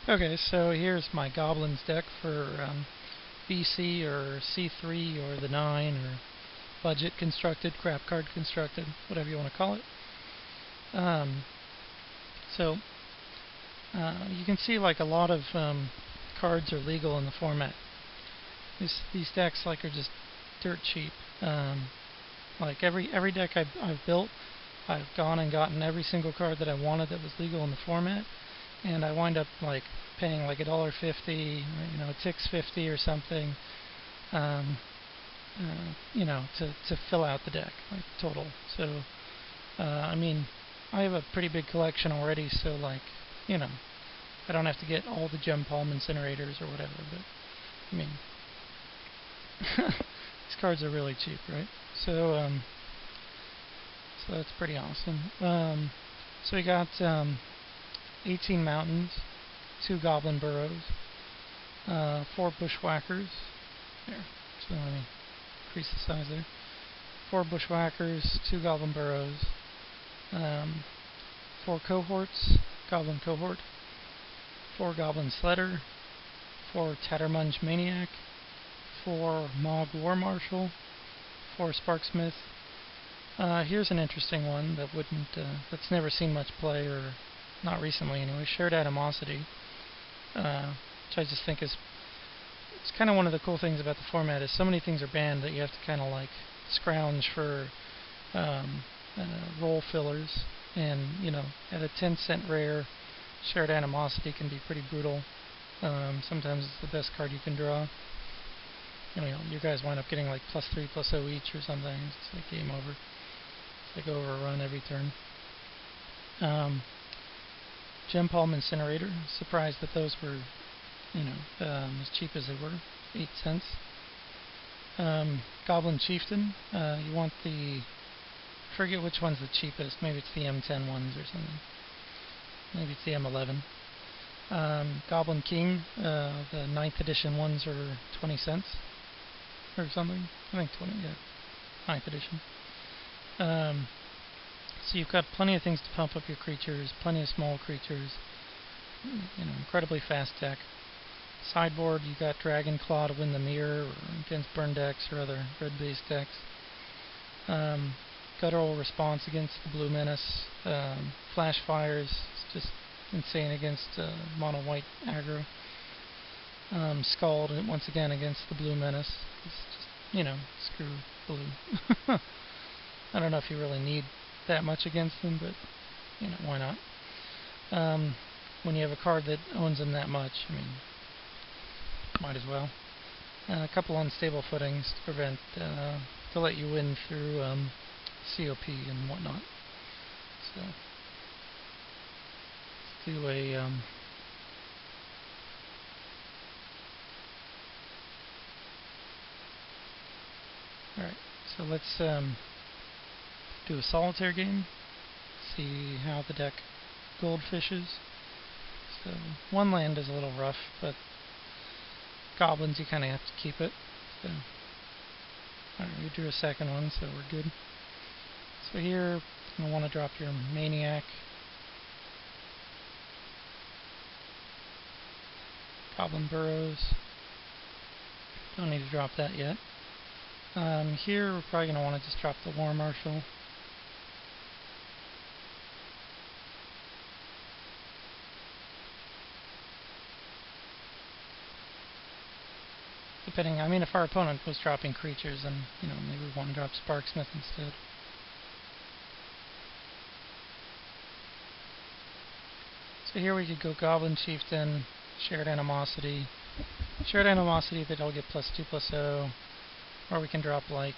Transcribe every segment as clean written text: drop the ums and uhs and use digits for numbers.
Okay, so here's my Goblins deck for BC or C3 or the 9 or budget constructed, crap card constructed, whatever you want to call it. Um, so you can see like a lot of cards are legal in the format. These decks like are just dirt cheap. Like every deck I've built, I've gone and gotten every single card that I wanted that was legal in the format, and I wind up like paying like $1.50, $6.50 or something, to fill out the deck like total. So I mean, I have a pretty big collection already, so like you know, I don't have to get all the gem palm incinerators or whatever. But I mean, these cards are really cheap, right? So so that's pretty awesome. So we got 18 mountains, 2 goblin burrows, 4 bushwhackers. There, so let me increase the size there. 4 bushwhackers, 2 goblin burrows, 4 cohorts, goblin cohort, 4 goblin sledder, 4 tattermunge maniac, 4 Mog War Marshal, 4 Sparksmith. Here's an interesting one that that's never seen much play, or not recently anyway. Shared Animosity, which I just think is it's kind of one of the cool things about the format is so many things are banned that you have to kind of like scrounge for role fillers, and at a 10-cent rare, Shared Animosity can be pretty brutal. Sometimes it's the best card you can draw. You guys wind up getting like +3/+0 each or something. It's like game over. It's like overrun every turn. Gem Palm Incinerator. Surprised that those were, as cheap as they were, 8 cents. Goblin Chieftain. You want forget which one's the cheapest. Maybe it's the M10 ones or something. Maybe it's the M11. Goblin King. The 9th edition ones are 20 cents or something. I think 20. Yeah, 9th edition. So you've got plenty of things to pump up your creatures, plenty of small creatures, incredibly fast deck. Sideboard, you got Dragon Claw to win the mirror or against burn decks or other red-based decks. Guttural Response against the Blue Menace. Flash Fires, it's just insane against mono-white aggro. Scald, once again, against the Blue Menace. It's just, screw blue. I don't know if you really need that much against them, but why not? When you have a card that owns them that much, might as well. A couple unstable footings to prevent to let you win through COP and whatnot. So let's do a alright, so let's do a solitaire game, see how the deck goldfishes. So one land is a little rough, but goblins you kind of have to keep it. So alright, we drew a second one, so we're good. So here you want to drop your maniac, goblin burrows. Don't need to drop that yet. Here we're probably going to want to just drop the War Marshal. Depending, if our opponent was dropping creatures, then maybe we want to drop Sparksmith instead. So here we could go Goblin Chieftain, Shared Animosity. Shared Animosity that I'll get +2/+0, or we can drop like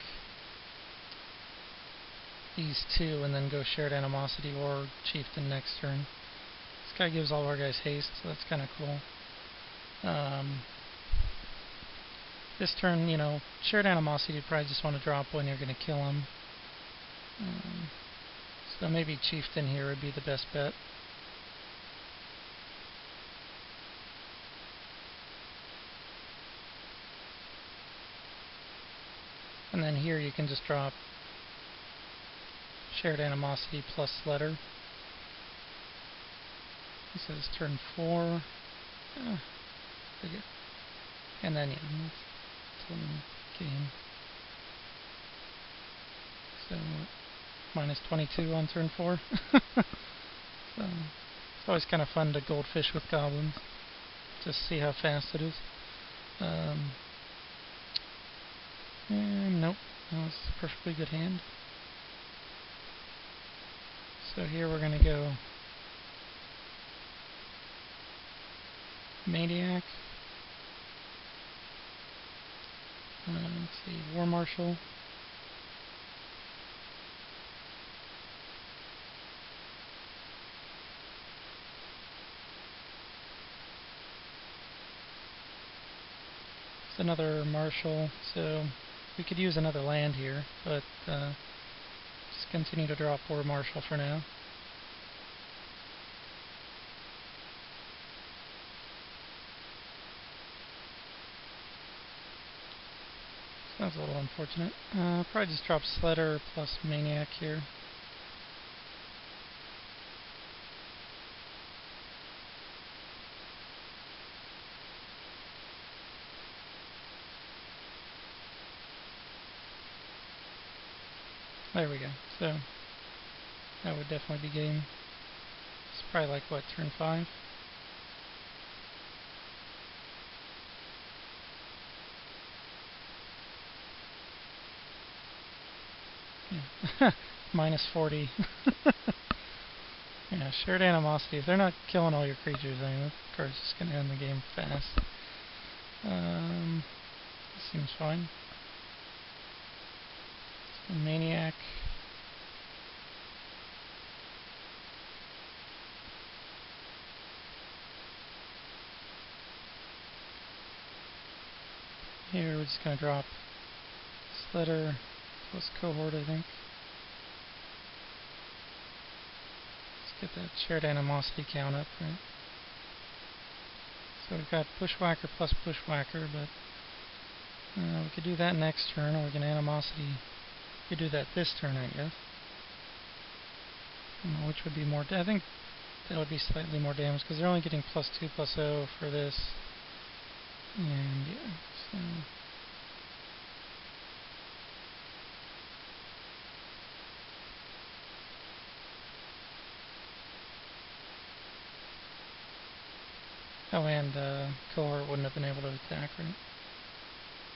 these two and then go Shared Animosity or Chieftain next turn. This guy gives all of our guys haste, so that's kind of cool. This turn, Shared Animosity, you probably just want to drop when you're going to kill him. So maybe Chieftain here would be the best bet. And then here you can just drop Shared Animosity plus Letter. He says turn 4. There you go. And then, yeah, total game. So, minus 22 on turn 4. So, it's always kind of fun to goldfish with goblins. Just see how fast it is. And nope, that was a perfectly good hand. So here we're going to go Maniac. Let's see, War Marshal. It's another Marshal, so we could use another land here, but just continue to drop War Marshal for now. So that's a little unfortunate. Probably just drop Sledder plus Maniac here. There we go. So that would definitely be game. It's probably like, what, turn 5? Yeah. Minus 40. Yeah, shared animosity. If they're not killing all your creatures, I mean, that card's just going to end the game fast. Seems fine. So Maniac. Here we're just going to drop Slitter plus Cohort, I think. Let's get that shared animosity count up, right? So we've got Bushwhacker plus Bushwhacker, but we could do that next turn, or we can animosity. We could do that this turn, I guess. I don't know which would be more. I think that would be slightly more damage because they're only getting +2 +0 for this. And yeah, so. Oh, and Cohort wouldn't have been able to attack, right?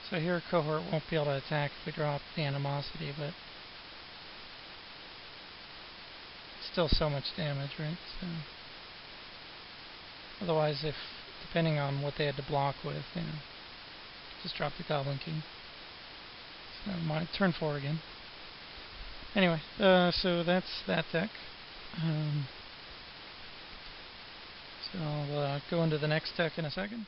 So here Cohort won't be able to attack if we drop the animosity, but still so much damage, right? So otherwise, if depending on what they had to block with, you know, just drop the Goblin King. So my turn 4 again. Anyway, so that's that deck. So I'll go into the next deck in a second.